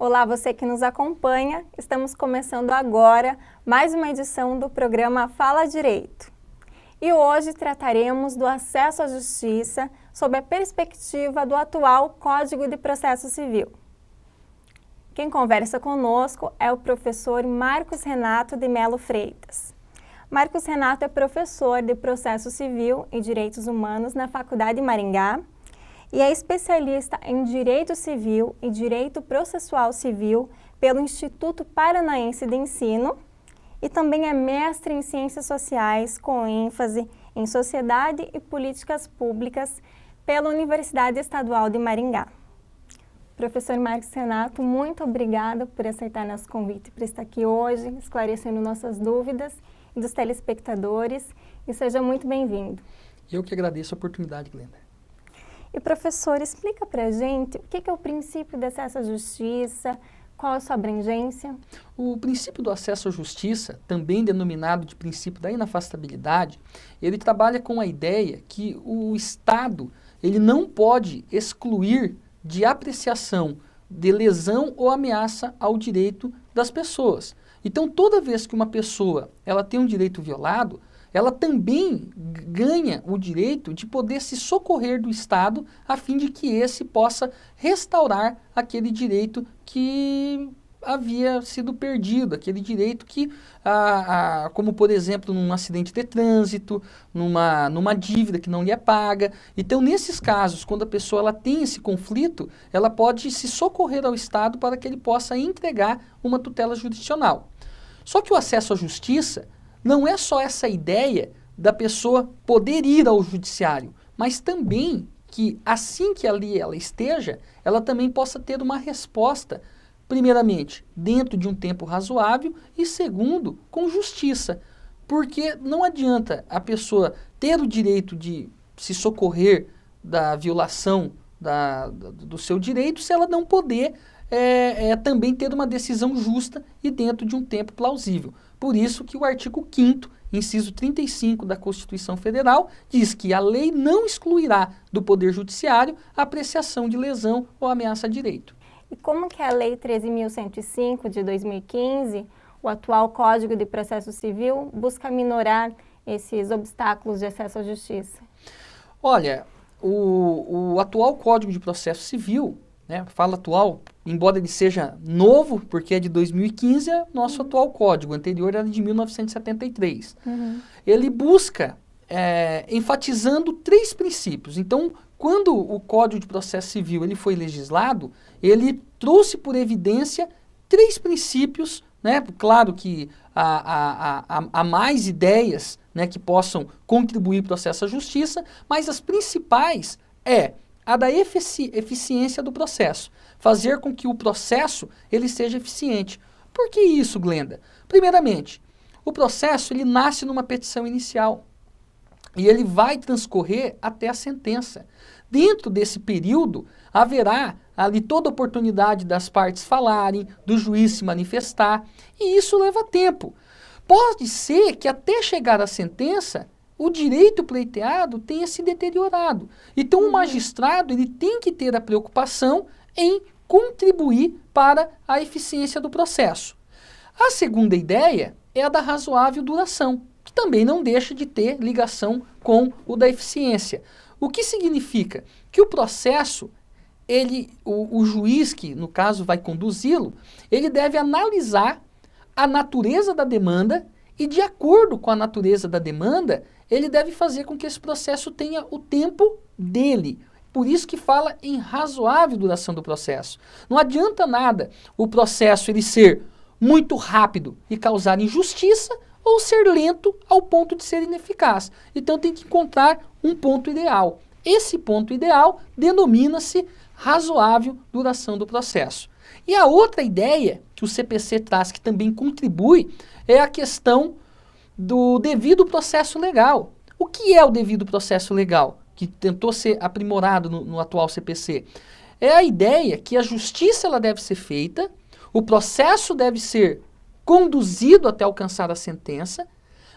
Olá, você que nos acompanha. Estamos começando agora mais uma edição do programa Fala Direito. E hoje trataremos do acesso à justiça sob a perspectiva do atual Código de Processo Civil. Quem conversa conosco é o professor Marcos Renato de Melo Freitas. Marcos Renato é professor de Processo Civil e Direitos Humanos na Faculdade de Maringá e é especialista em Direito Civil e Direito Processual Civil pelo Instituto Paranaense de Ensino e também é mestre em Ciências Sociais com ênfase em Sociedade e Políticas Públicas pela Universidade Estadual de Maringá. Professor Marcos Renato, muito obrigada por aceitar nosso convite para estar aqui hoje, esclarecendo nossas dúvidas e dos telespectadores, e seja muito bem-vindo. Eu que agradeço a oportunidade, Glenda. E professor, explica para a gente o que é o princípio de acesso à justiça, qual a sua abrangência? O princípio do acesso à justiça, também denominado de princípio da inafastabilidade, ele trabalha com a ideia que o Estado ele não pode excluir de apreciação de lesão ou ameaça ao direito das pessoas. Então, toda vez que uma pessoa ela tem um direito violado, ela também ganha o direito de poder se socorrer do Estado a fim de que esse possa restaurar aquele direito que havia sido perdido, aquele direito que, como por exemplo, num acidente de trânsito, numa dívida que não lhe é paga. Então, nesses casos, quando a pessoa ela tem esse conflito, ela pode se socorrer ao Estado para que ele possa entregar uma tutela jurisdicional. Só que o acesso à justiça não é só essa ideia da pessoa poder ir ao judiciário, mas também que assim que ali ela esteja, ela também possa ter uma resposta, primeiramente, dentro de um tempo razoável e segundo, com justiça. Porque não adianta a pessoa ter o direito de se socorrer da violação do seu direito se ela não poder também ter uma decisão justa e dentro de um tempo plausível. Por isso que o artigo 5º, inciso 35 da Constituição Federal, diz que a lei não excluirá do Poder Judiciário a apreciação de lesão ou ameaça a direito. E como que a Lei 13.105 de 2015, o atual Código de Processo Civil, busca minorar esses obstáculos de acesso à justiça? Olha, o atual Código de Processo Civil, fala atual, embora ele seja novo, porque é de 2015, é nosso atual código, o anterior era de 1973. Ele busca, enfatizando 3 princípios. Então, quando o Código de Processo Civil ele foi legislado, ele trouxe por evidência 3 princípios, claro que há mais ideias que possam contribuir para o acesso à justiça, mas as principais a da eficiência do processo, fazer com que o processo ele seja eficiente. Por que isso, Glenda? Primeiramente, o processo ele nasce numa petição inicial e ele vai transcorrer até a sentença. Dentro desse período, haverá ali toda a oportunidade das partes falarem, do juiz se manifestar, e isso leva tempo. Pode ser que até chegar à sentença, o direito pleiteado tenha se deteriorado. Então, o magistrado ele tem que ter a preocupação em contribuir para a eficiência do processo. A segunda ideia é a da razoável duração, que também não deixa de ter ligação com o da eficiência. O que significa que o processo, o juiz que, no caso, vai conduzi-lo, ele deve analisar a natureza da demanda e, de acordo com a natureza da demanda, ele deve fazer com que esse processo tenha o tempo dele. Por isso que fala em razoável duração do processo. Não adianta nada o processo ele ser muito rápido e causar injustiça ou ser lento ao ponto de ser ineficaz. Então tem que encontrar um ponto ideal. Esse ponto ideal denomina-se razoável duração do processo. E a outra ideia que o CPC traz, que também contribui, é a questão do devido processo legal. O que é o devido processo legal, que tentou ser aprimorado no atual CPC? É a ideia que a justiça ela deve ser feita, o processo deve ser conduzido até alcançar a sentença,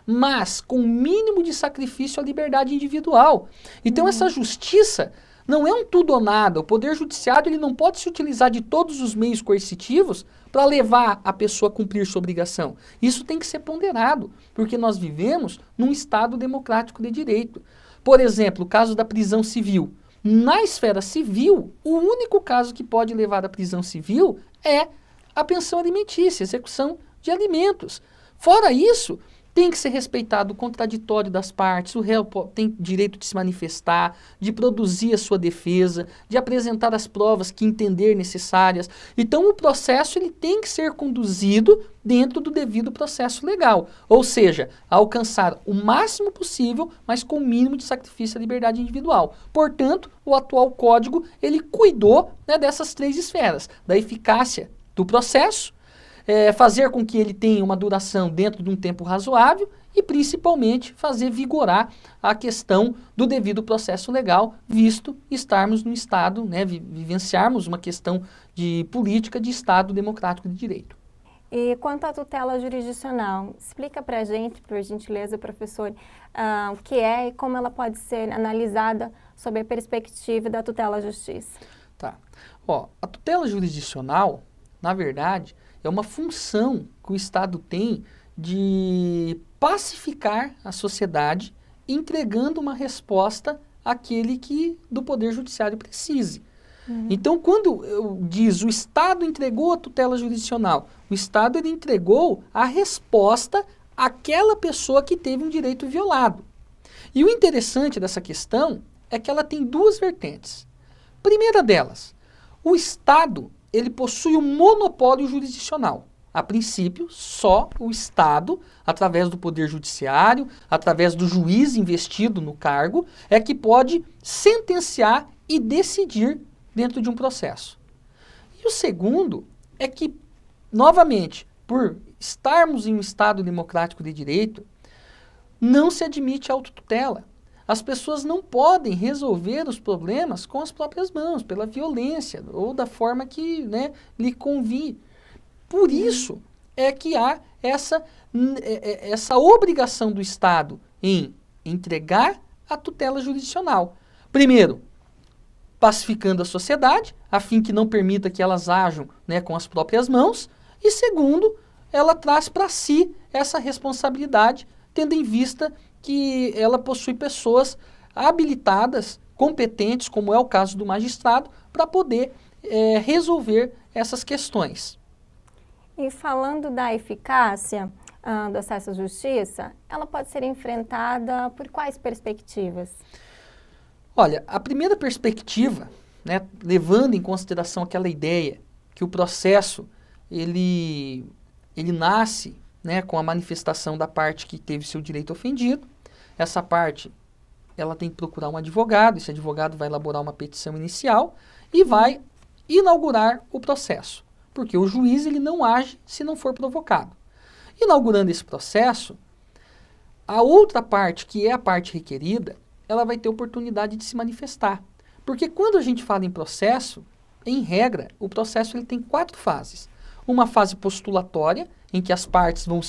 mas com o mínimo de sacrifício à liberdade individual. Então essa justiça Não é um tudo ou nada. O Poder Judiciário ele não pode se utilizar de todos os meios coercitivos para levar a pessoa a cumprir sua obrigação. Isso tem que ser ponderado, porque nós vivemos num Estado democrático de direito. Por exemplo, o caso da prisão civil. Na esfera civil, o único caso que pode levar à prisão civil é a pensão alimentícia, execução de alimentos. Fora isso, tem que ser respeitado o contraditório das partes, o réu tem direito de se manifestar, de produzir a sua defesa, de apresentar as provas que entender necessárias. Então o processo ele tem que ser conduzido dentro do devido processo legal, ou seja, alcançar o máximo possível, mas com o mínimo de sacrifício à liberdade individual. Portanto, o atual código ele cuidou, né, dessas 3 esferas, da eficácia do processo, fazer com que ele tenha uma duração dentro de um tempo razoável e, principalmente, fazer vigorar a questão do devido processo legal, visto estarmos no Estado, né, vivenciarmos uma questão de política de Estado democrático de direito. E quanto à tutela jurisdicional, explica para a gente, por gentileza, professor, o que é e como ela pode ser analisada sob a perspectiva da tutela à justiça. Tá. Ó, a tutela jurisdicional, na verdade, é uma função que o Estado tem de pacificar a sociedade, entregando uma resposta àquele que do Poder Judiciário precise. Então, quando eu diz o Estado entregou a tutela jurisdicional, o Estado ele entregou a resposta àquela pessoa que teve um direito violado. E o interessante dessa questão é que ela tem 2 vertentes. Primeira delas, o Estado ele possui um monopólio jurisdicional. A princípio, só o Estado, através do Poder Judiciário, através do juiz investido no cargo, é que pode sentenciar e decidir dentro de um processo. E o segundo é que, novamente, por estarmos em um Estado democrático de direito, não se admite autotutela. As pessoas não podem resolver os problemas com as próprias mãos, pela violência ou da forma que, né, lhe convir. Por isso é que há essa obrigação do Estado em entregar a tutela jurisdicional. Primeiro, pacificando a sociedade, a fim que não permita que elas ajam, né, com as próprias mãos. E segundo, ela traz para si essa responsabilidade, tendo em vista que ela possui pessoas habilitadas, competentes, como é o caso do magistrado, para poder resolver essas questões. E falando da eficácia do acesso à justiça, ela pode ser enfrentada por quais perspectivas? Olha, a primeira perspectiva, né, levando em consideração aquela ideia que o processo ele nasce, né, com a manifestação da parte que teve seu direito ofendido. Essa parte, ela tem que procurar um advogado, esse advogado vai elaborar uma petição inicial e vai inaugurar o processo, porque o juiz ele não age se não for provocado. Inaugurando esse processo, a outra parte, que é a parte requerida, ela vai ter oportunidade de se manifestar. Porque quando a gente fala em processo, em regra, o processo ele tem 4 fases. Uma fase postulatória, em que as partes vão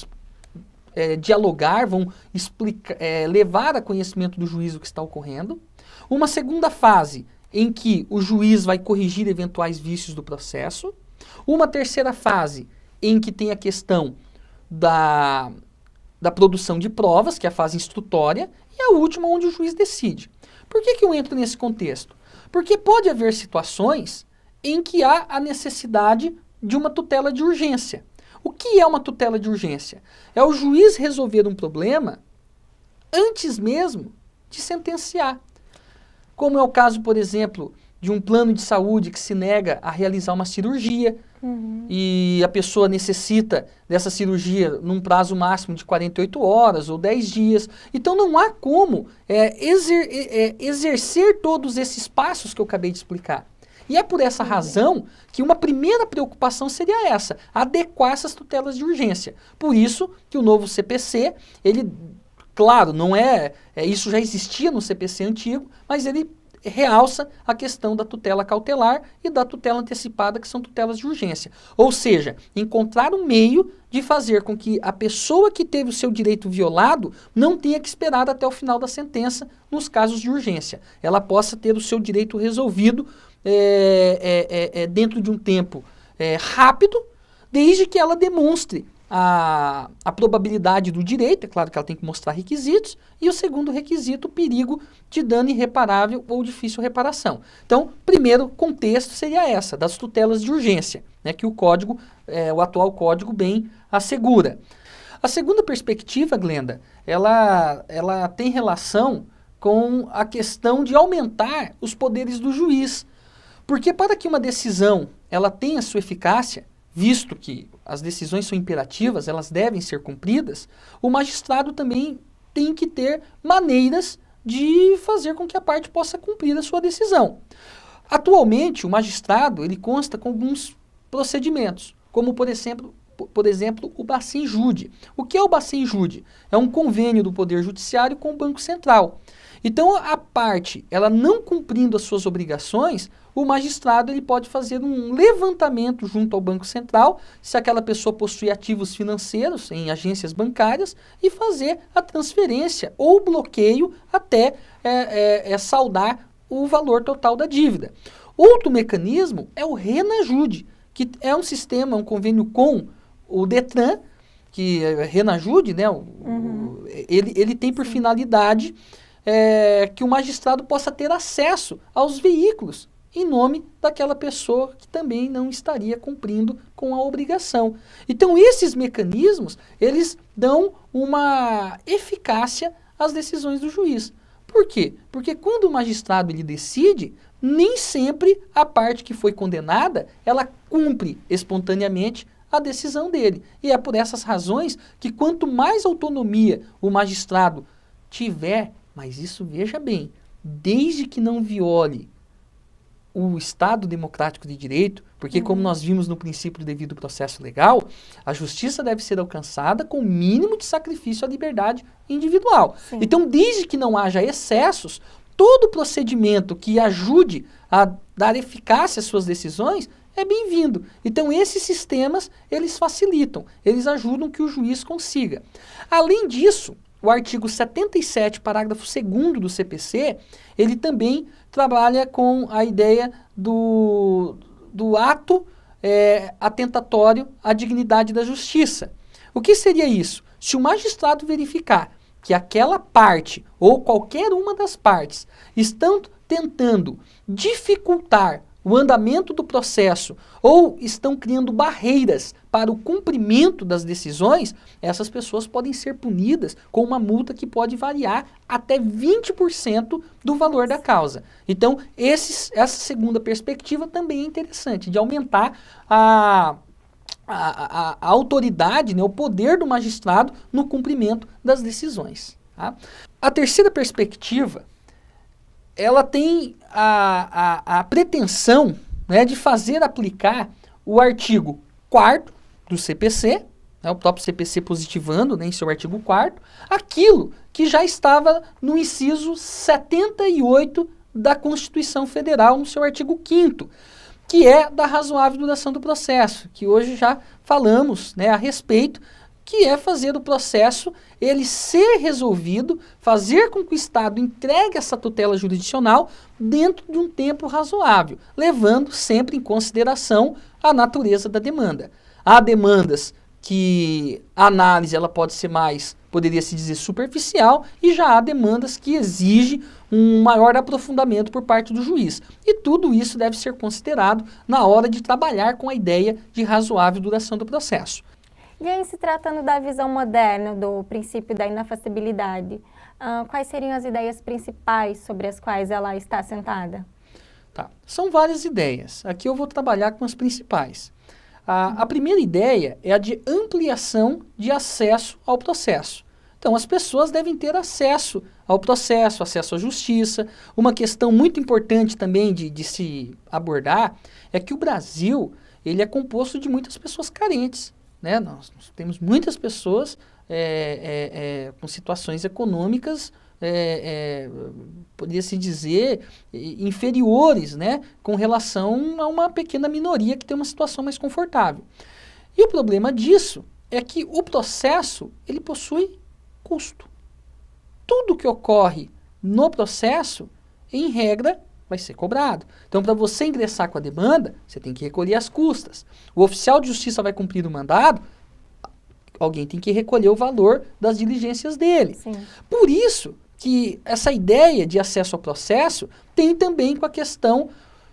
dialogar, vão explicar, levar a conhecimento do juiz o que está ocorrendo. Uma segunda fase, em que o juiz vai corrigir eventuais vícios do processo. Uma terceira fase, em que tem a questão da produção de provas, que é a fase instrutória. E a última, onde o juiz decide. Por que eu entro nesse contexto? Porque pode haver situações em que há a necessidade de uma tutela de urgência. O que é uma tutela de urgência? É o juiz resolver um problema antes mesmo de sentenciar. Como é o caso, por exemplo, de um plano de saúde que se nega a realizar uma cirurgia e a pessoa necessita dessa cirurgia num prazo máximo de 48 horas ou 10 dias. Então não há como exercer todos esses passos que eu acabei de explicar. E é por essa razão que uma primeira preocupação seria essa, adequar essas tutelas de urgência. Por isso que o novo CPC, ele, claro, não isso já existia no CPC antigo, mas ele realça a questão da tutela cautelar e da tutela antecipada, que são tutelas de urgência. Ou seja, encontrar um meio de fazer com que a pessoa que teve o seu direito violado não tenha que esperar até o final da sentença nos casos de urgência. Ela possa ter o seu direito resolvido dentro de um tempo rápido, desde que ela demonstre a probabilidade do direito, é claro que ela tem que mostrar requisitos, e o segundo requisito, o perigo de dano irreparável ou difícil reparação. Então, primeiro contexto seria essa, das tutelas de urgência, né, que o código, o atual código bem assegura. A segunda perspectiva, Glenda, ela tem relação com a questão de aumentar os poderes do juiz, porque para que uma decisão ela tenha sua eficácia, visto que as decisões são imperativas, elas devem ser cumpridas, o magistrado também tem que ter maneiras de fazer com que a parte possa cumprir a sua decisão. Atualmente, o magistrado ele consta com alguns procedimentos, como, por exemplo, o Bacen-Jude. O que é o Bacen-Jude? É um convênio do Poder Judiciário com o Banco Central. Então, a parte, ela não cumprindo as suas obrigações, o magistrado ele pode fazer um levantamento junto ao Banco Central, se aquela pessoa possui ativos financeiros em agências bancárias, e fazer a transferência ou bloqueio até saldar o valor total da dívida. Outro mecanismo é o Renajude, que é um sistema, um convênio com o Detran, que é Renajude, né? Ele tem por finalidade que o magistrado possa ter acesso aos veículos em nome daquela pessoa que também não estaria cumprindo com a obrigação. Então, esses mecanismos, eles dão uma eficácia às decisões do juiz. Por quê? Porque quando o magistrado ele decide, nem sempre a parte que foi condenada, ela cumpre espontaneamente a decisão dele. E é por essas razões que quanto mais autonomia o magistrado tiver, mas isso, veja bem, desde que não viole o Estado Democrático de Direito, porque como nós vimos no princípio do devido processo legal, a justiça deve ser alcançada com o mínimo de sacrifício à liberdade individual. Sim. Então, desde que não haja excessos, todo procedimento que ajude a dar eficácia às suas decisões é bem-vindo. Então, esses sistemas, eles facilitam, eles ajudam que o juiz consiga. Além disso, o artigo 77, parágrafo 2º do CPC, ele também trabalha com a ideia do ato atentatório à dignidade da justiça. O que seria isso? Se o magistrado verificar que aquela parte ou qualquer uma das partes estão tentando dificultar o andamento do processo ou estão criando barreiras para o cumprimento das decisões, essas pessoas podem ser punidas com uma multa que pode variar até 20% do valor da causa. Então, essa segunda perspectiva também é interessante, de aumentar a autoridade, né, o poder do magistrado no cumprimento das decisões. Tá? A terceira perspectiva, ela tem a pretensão, né, de fazer aplicar o artigo 4º do CPC, né, o próprio CPC positivando, né, em seu artigo 4º, aquilo que já estava no inciso 78 da Constituição Federal, no seu artigo 5º, que é da razoável duração do processo, que hoje já falamos, né, a respeito, que é fazer o processo ele ser resolvido, fazer com que o Estado entregue essa tutela jurisdicional dentro de um tempo razoável, levando sempre em consideração a natureza da demanda. Há demandas que a análise ela pode ser mais, poderia se dizer, superficial, e já há demandas que exigem um maior aprofundamento por parte do juiz. E tudo isso deve ser considerado na hora de trabalhar com a ideia de razoável duração do processo. E aí, se tratando da visão moderna do princípio da inafastabilidade, quais seriam as ideias principais sobre as quais ela está assentada? Tá. São várias ideias. Aqui eu vou trabalhar com as principais. A primeira ideia é a de ampliação de acesso ao processo. Então, as pessoas devem ter acesso ao processo, acesso à justiça. Uma questão muito importante também de se abordar é que o Brasil ele é composto de muitas pessoas carentes. Né? Nós temos muitas pessoas com situações econômicas poderia-se dizer, inferiores, né, com relação a uma pequena minoria que tem uma situação mais confortável. E o problema disso é que o processo, ele possui custo. Tudo que ocorre no processo, em regra, vai ser cobrado. Então, para você ingressar com a demanda, você tem que recolher as custas. O oficial de justiça vai cumprir o mandado, alguém tem que recolher o valor das diligências dele. Sim. Por isso que essa ideia de acesso ao processo tem também com a questão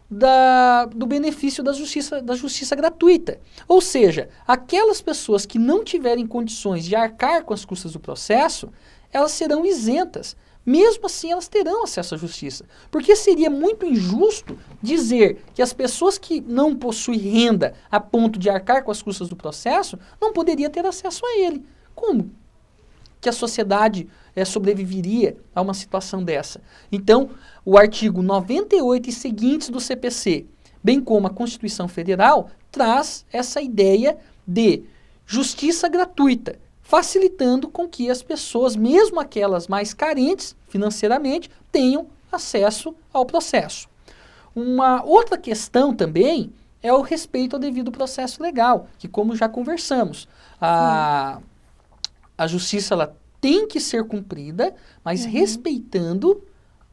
do benefício da justiça gratuita. Ou seja, aquelas pessoas que não tiverem condições de arcar com as custas do processo, elas serão isentas. Mesmo assim, elas terão acesso à justiça. Porque seria muito injusto dizer que as pessoas que não possuem renda a ponto de arcar com as custas do processo não poderiam ter acesso a ele. Como que a sociedade sobreviveria a uma situação dessa? Então, o artigo 98 e seguintes do CPC, bem como a Constituição Federal, traz essa ideia de justiça gratuita, facilitando com que as pessoas, mesmo aquelas mais carentes financeiramente, tenham acesso ao processo. Uma outra questão também é o respeito ao devido processo legal, que como já conversamos, a justiça ela tem que ser cumprida, mas respeitando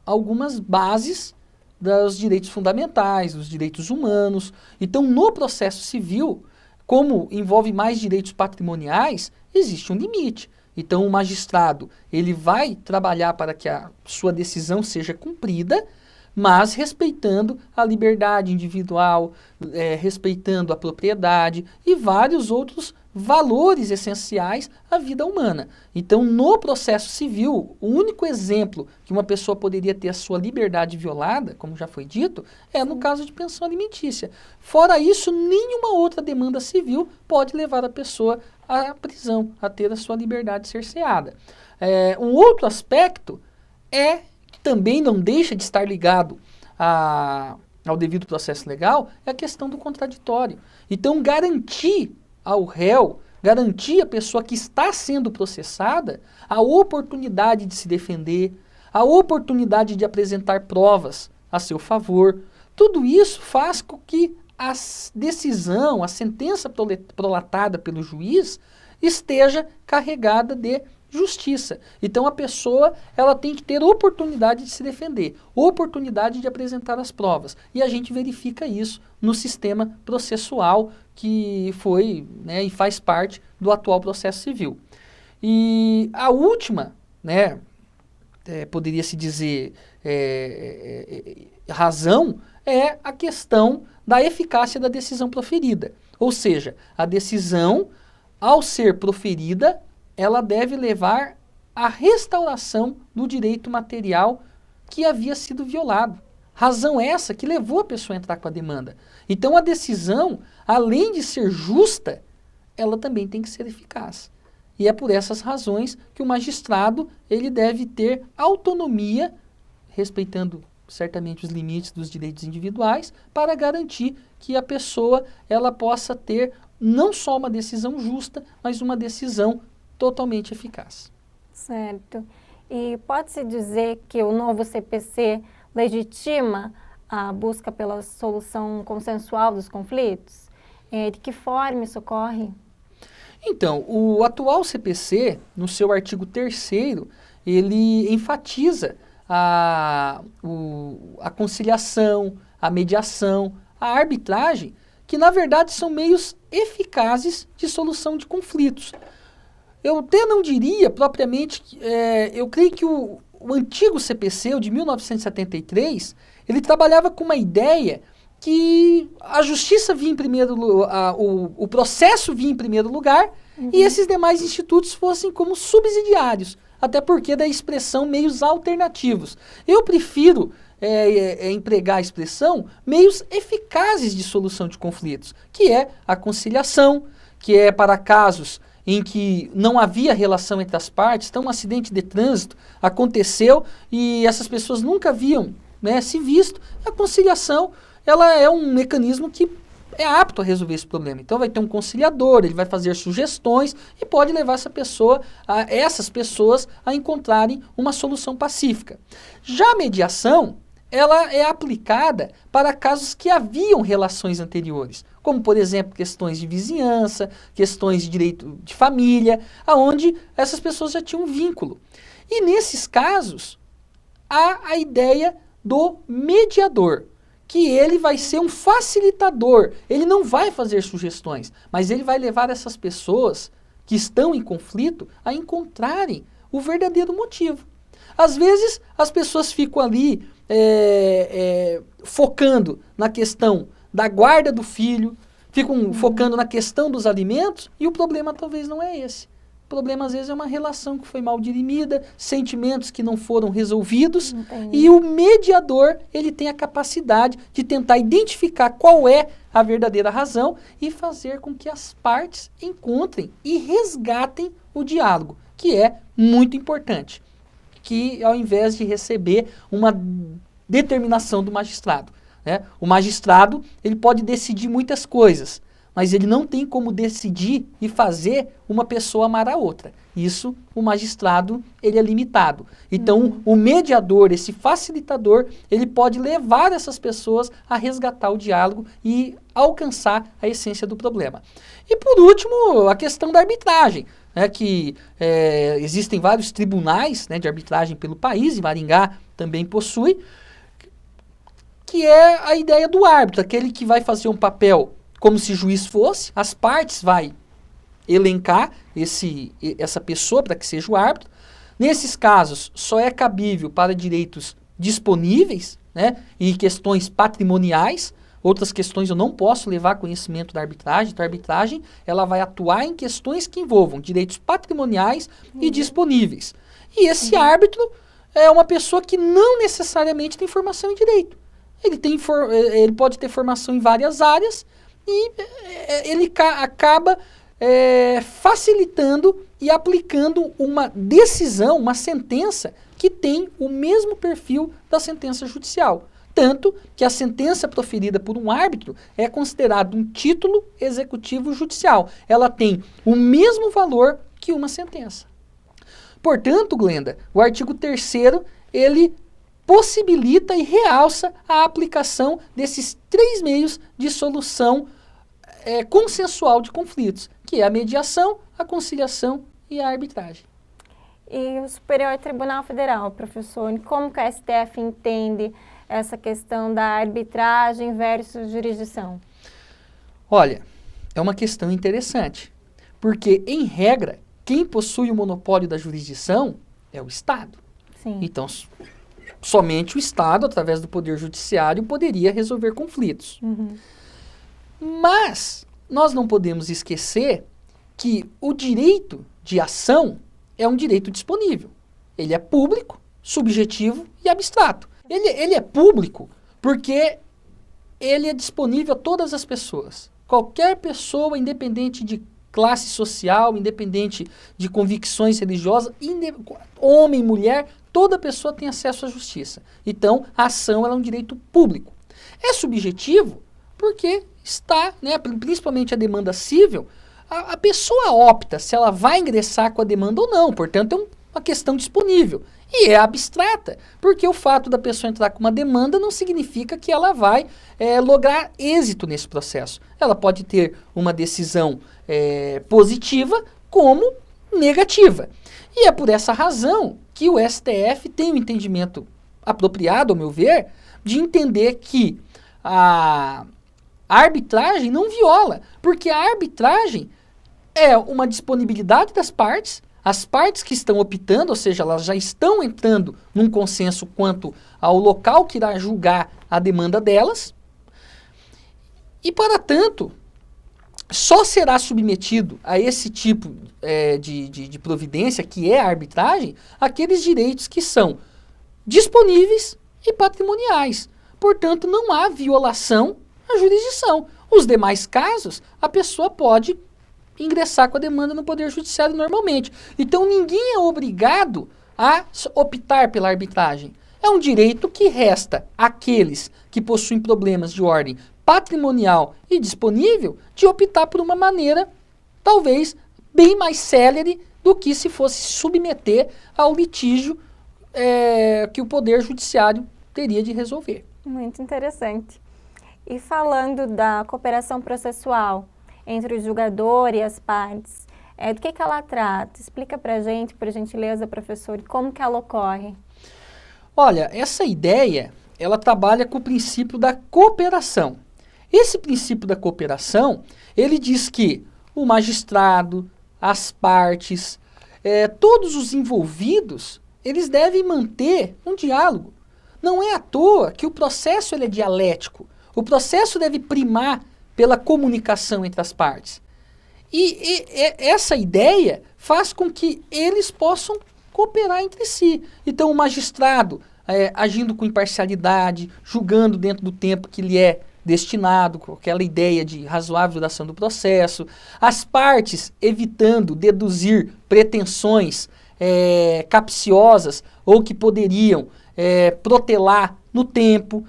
algumas bases dos direitos fundamentais, dos direitos humanos. Então, no processo civil, como envolve mais direitos patrimoniais, existe um limite. Então, o magistrado ele vai trabalhar para que a sua decisão seja cumprida, mas respeitando a liberdade individual, respeitando a propriedade e vários outros valores essenciais à vida humana. Então, no processo civil, o único exemplo que uma pessoa poderia ter a sua liberdade violada, como já foi dito, é no caso de pensão alimentícia. Fora isso, nenhuma outra demanda civil pode levar a pessoa à prisão, a ter a sua liberdade cerceada. Um outro aspecto que também não deixa de estar ligado ao devido processo legal, é a questão do contraditório. Então, garantir ao réu, garantir à pessoa que está sendo processada a oportunidade de se defender, a oportunidade de apresentar provas a seu favor. Tudo isso faz com que a decisão, a sentença prolatada pelo juiz esteja carregada de justiça. Então a pessoa ela tem que ter oportunidade de se defender, oportunidade de apresentar as provas. E a gente verifica isso no sistema processual que foi, né, e faz parte do atual processo civil. E a última, né, poderia-se dizer, razão é a questão da eficácia da decisão proferida. Ou seja, a decisão, ao ser proferida, ela deve levar à restauração do direito material que havia sido violado. Razão essa que levou a pessoa a entrar com a demanda. Então a decisão, além de ser justa, ela também tem que ser eficaz. E é por essas razões que o magistrado ele deve ter autonomia, respeitando certamente os limites dos direitos individuais, para garantir que a pessoa ela possa ter não só uma decisão justa, mas uma decisão totalmente eficaz. Certo. E pode-se dizer que o novo CPC legitima a busca pela solução consensual dos conflitos? De que forma isso ocorre? Então, o atual CPC, no seu artigo 3º, ele enfatiza a conciliação, a mediação, a arbitragem, que na verdade são meios eficazes de solução de conflitos. Eu até não diria propriamente, eu creio que o antigo CPC, o de 1973, ele trabalhava com uma ideia que a justiça vinha em primeiro lugar, o processo vinha em primeiro lugar, e esses demais institutos fossem como subsidiários, até porque da expressão meios alternativos. Eu prefiro empregar a expressão meios eficazes de solução de conflitos, que é a conciliação, que é para casos em que não havia relação entre as partes, então um acidente de trânsito aconteceu e essas pessoas nunca haviam, né, se visto. A conciliação ela é um mecanismo que é apto a resolver esse problema. Então vai ter um conciliador, ele vai fazer sugestões e pode levar essas pessoas a encontrarem uma solução pacífica. Já a mediação, ela é aplicada para casos que haviam relações anteriores, como, por exemplo, questões de vizinhança, questões de direito de família, aonde essas pessoas já tinham um vínculo. E nesses casos, há a ideia do mediador, que ele vai ser um facilitador, ele não vai fazer sugestões, mas ele vai levar essas pessoas que estão em conflito a encontrarem o verdadeiro motivo. Às vezes, as pessoas ficam ali focando na questão da guarda do filho, ficam focando na questão dos alimentos, e o problema talvez não é esse. O problema, às vezes, é uma relação que foi mal dirimida, sentimentos que não foram resolvidos, e o mediador, ele tem a capacidade de tentar identificar qual é a verdadeira razão e fazer com que as partes encontrem e resgatem o diálogo, que é muito importante. Que ao invés de receber uma determinação do magistrado, né? O magistrado, ele pode decidir muitas coisas, mas ele não tem como decidir e fazer uma pessoa amar a outra. Isso, o magistrado, ele é limitado. Então, o mediador, esse facilitador, ele pode levar essas pessoas a resgatar o diálogo e alcançar a essência do problema. E por último, a questão da arbitragem. Que existem vários tribunais, né, de arbitragem pelo país, e Maringá também possui, que é a ideia do árbitro, aquele que vai fazer um papel como se juiz fosse, as partes vai elencar essa pessoa para que seja o árbitro. Nesses casos, só é cabível para direitos disponíveis, né, e questões patrimoniais. Outras questões eu não posso levar conhecimento da arbitragem. Então, a arbitragem, ela vai atuar em questões que envolvam direitos patrimoniais e disponíveis. E esse árbitro é uma pessoa que não necessariamente tem formação em direito. Ele pode ter formação em várias áreas e ele acaba facilitando e aplicando uma decisão, uma sentença que tem o mesmo perfil da sentença judicial. Tanto que a sentença proferida por um árbitro é considerada um título executivo judicial. Ela tem o mesmo valor que uma sentença. Portanto, Glenda, o artigo 3º, ele possibilita e realça a aplicação desses 3 meios de solução consensual de conflitos, que é a mediação, a conciliação e a arbitragem. E o Superior Tribunal Federal, professor, como que a STF entende essa questão da arbitragem versus jurisdição? Olha, é uma questão interessante, porque, em regra, quem possui o monopólio da jurisdição é o Estado. Sim. Então, somente o Estado, através do Poder Judiciário, poderia resolver conflitos. Mas nós não podemos esquecer que o direito de ação é um direito disponível. Ele é público, subjetivo e abstrato. Ele é público porque ele é disponível a todas as pessoas. Qualquer pessoa, independente de classe social, independente de convicções religiosas, homem, mulher, toda pessoa tem acesso à justiça. Então, a ação ela é um direito público. É subjetivo porque está, né, principalmente a demanda civil, a pessoa opta se ela vai ingressar com a demanda ou não. Portanto, é uma questão disponível. E é abstrata, porque o fato da pessoa entrar com uma demanda não significa que ela vai lograr êxito nesse processo. Ela pode ter uma decisão positiva como negativa. E é por essa razão que o STF tem um entendimento apropriado, ao meu ver, de entender que a arbitragem não viola, porque a arbitragem é uma disponibilidade das partes. As partes que estão optando, ou seja, elas já estão entrando num consenso quanto ao local que irá julgar a demanda delas. E, para tanto, só será submetido a esse tipo de providência, que é a arbitragem, aqueles direitos que são disponíveis e patrimoniais. Portanto, não há violação à jurisdição. Os demais casos, a pessoa pode ingressar com a demanda no Poder Judiciário normalmente. Então, ninguém é obrigado a optar pela arbitragem. É um direito que resta àqueles que possuem problemas de ordem patrimonial e disponível, de optar por uma maneira, talvez, bem mais célere do que se fosse submeter ao litígio que o Poder Judiciário teria de resolver. Muito interessante. E falando da cooperação processual entre o julgador e as partes, do que ela trata? Explica para a gente, por gentileza, professor, como que ela ocorre? Olha, essa ideia, ela trabalha com o princípio da cooperação. Esse princípio da cooperação, ele diz que o magistrado, as partes, todos os envolvidos, eles devem manter um diálogo. Não é à toa que o processo ele é dialético. O processo deve primar pela comunicação entre as partes. E essa ideia faz com que eles possam cooperar entre si. Então, o magistrado agindo com imparcialidade, julgando dentro do tempo que lhe é destinado, com aquela ideia de razoável duração do processo, as partes evitando deduzir pretensões capciosas ou que poderiam protelar no tempo,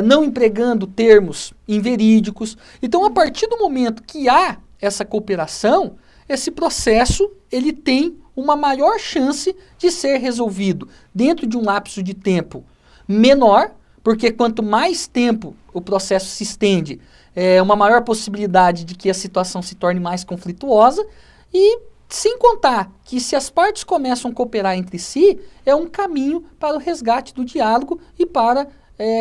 não empregando termos inverídicos. Então, a partir do momento que há essa cooperação, esse processo ele tem uma maior chance de ser resolvido dentro de um lapso de tempo menor, porque quanto mais tempo o processo se estende, uma maior possibilidade de que a situação se torne mais conflituosa, e sem contar que se as partes começam a cooperar entre si, é um caminho para o resgate do diálogo e para,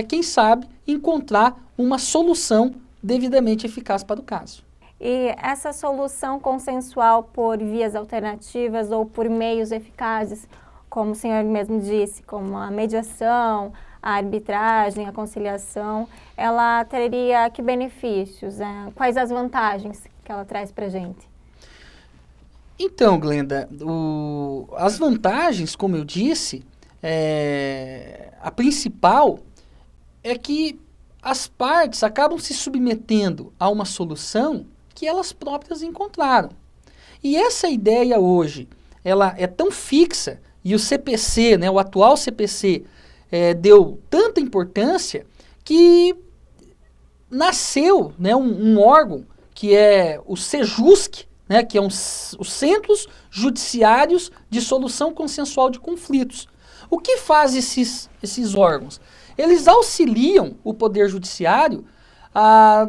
quem sabe, encontrar uma solução devidamente eficaz para o caso. E essa solução consensual por vias alternativas ou por meios eficazes, como o senhor mesmo disse, como a mediação, a arbitragem, a conciliação, ela teria que benefícios? Quais as vantagens que ela traz para a gente? Então, Glenda, as vantagens, como eu disse, a principal é que as partes acabam se submetendo a uma solução que elas próprias encontraram. E essa ideia hoje, ela é tão fixa, e o CPC, o atual CPC, deu tanta importância que nasceu um órgão que é o CEJUSC, que é os Centros Judiciários de Solução Consensual de Conflitos. O que faz esses órgãos? Eles auxiliam o Poder Judiciário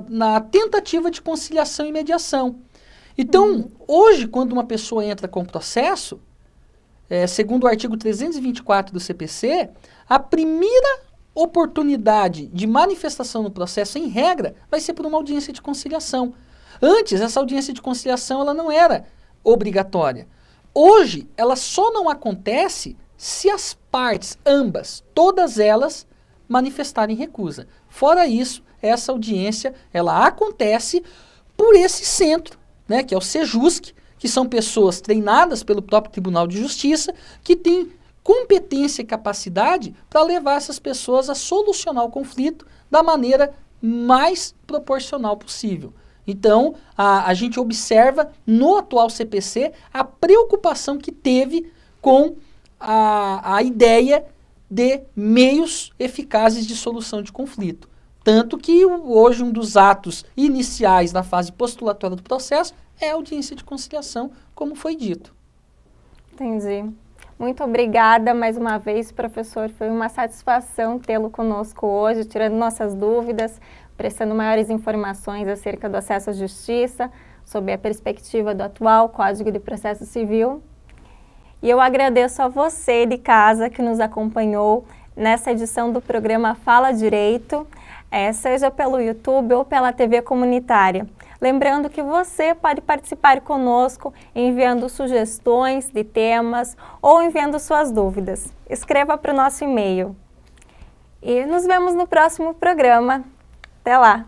na tentativa de conciliação e mediação. Então, hoje, quando uma pessoa entra com processo, segundo o artigo 324 do CPC, a primeira oportunidade de manifestação no processo, em regra, vai ser por uma audiência de conciliação. Antes, essa audiência de conciliação ela não era obrigatória. Hoje, ela só não acontece se as partes, ambas, todas elas, manifestarem recusa. Fora isso, essa audiência ela acontece por esse centro, que é o CEJUSC, que são pessoas treinadas pelo próprio Tribunal de Justiça, que têm competência e capacidade para levar essas pessoas a solucionar o conflito da maneira mais proporcional possível. Então, a gente observa no atual CPC a preocupação que teve com a ideia de meios eficazes de solução de conflito. Tanto que hoje um dos atos iniciais da fase postulatória do processo é a audiência de conciliação, como foi dito. Entendi. Muito obrigada mais uma vez, professor. Foi uma satisfação tê-lo conosco hoje, tirando nossas dúvidas, prestando maiores informações acerca do acesso à justiça, sob a perspectiva do atual Código de Processo Civil. E eu agradeço a você de casa que nos acompanhou nessa edição do programa Fala Direito, seja pelo YouTube ou pela TV comunitária. Lembrando que você pode participar conosco enviando sugestões de temas ou enviando suas dúvidas. Escreva para o nosso e-mail. E nos vemos no próximo programa. Até lá!